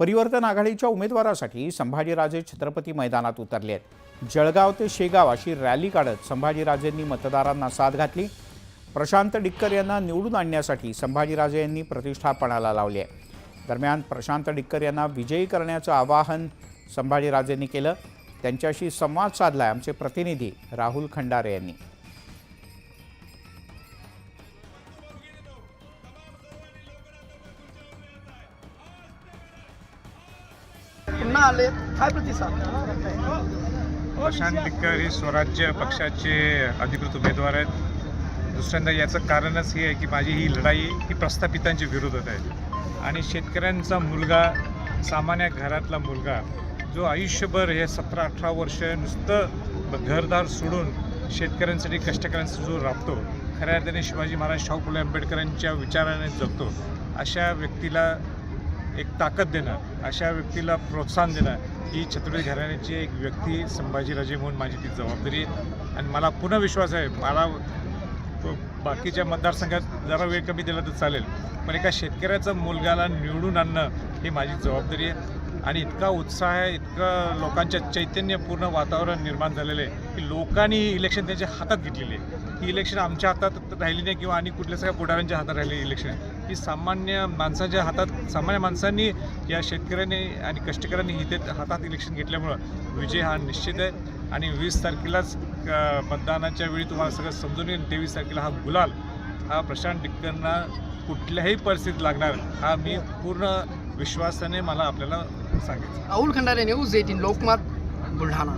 परिवर्तन आघाडीच्या उमेदवारासाठी संभाजीराजे छत्रपती मैदानात उतरले आहेत। जळगाव ते शेगाव अशी रॅली काढत संभाजीराजेंनी मतदारांना साथ घातली। प्रशांत डिक्कर यांना निवडून आणण्यासाठी संभाजीराजे यांनी प्रतिष्ठा पणाला लावली आहे। दरम्यान प्रशांत डिक्कर यांना विजयी करण्याचं आवाहन संभाजीराजेंनी केलं। त्यांच्याशी संवाद साधलाय आमचे प्रतिनिधी राहुल खंडारे यांनी। प्रशांत डिक्कर हे स्वराज्य पक्षाचे अधिकृत उमेदवार आहेत। दुसऱ्यांदा याचं कारणच हे आहे की माझी ही लढाई ही प्रस्थापितांच्या विरोधात आहे आणि शेतकऱ्यांचा मुलगा, सामान्य घरातला मुलगा जो आयुष्यभर हे 17-18 वर्ष नुसतं घरदार सोडून शेतकऱ्यांसाठी, कष्टकऱ्यांसाठी जो राबतो, खऱ्या अर्थाने शिवाजी महाराज, शाहू फुले आंबेडकरांच्या विचाराने जगतो, अशा व्यक्तीला एक ताकद देणं, अशा व्यक्तीला प्रोत्साहन देणं ही छत्रपती घराण्याची एक व्यक्ती संभाजीराजे म्हणून माझी ती जबाबदारी आहे। आणि मला पूर्ण विश्वास आहे, मला बाकीच्या मतदारसंघात जरा वेळ कमी दिला तर चालेल, पण एका शेतकऱ्याचा मुलगाला निवडून आणणं ही माझी जबाबदारी आहे। आणि इतका उत्साह आहे, इतकं लोकांच्या चैतन्यपूर्ण वातावरण निर्माण झालेलं आहे की लोकांनी ही इलेक्शन त्यांच्या हातात घेतलेली आहे। ही इलेक्शन आमच्या हातात राहिली नाही किंवा आणि कुठल्या सगळ्या पुढाऱ्यांच्या हातात राहिलेली इलेक्शन आहे। ही सामान्य माणसाच्या हातात, सामान्य माणसांनी, या शेतकऱ्यांनी आणि कष्टकऱ्यांनी इथे हातात इलेक्शन घेतल्यामुळं विजय हा निश्चित आहे। आणि 20 तारखेलाच मतदानाच्या वेळी तुम्हाला सगळं समजून येईल। 23 तारखेला हा गुलाल हा प्रशांत डिक्करना कुठल्याही परिस्थितीत लागणार हा मी पूर्ण विश्वासाने मला आपल्याला सांगितलं। राहुल खंडारे, न्यूज 18 लोकमत, बुलढाणा।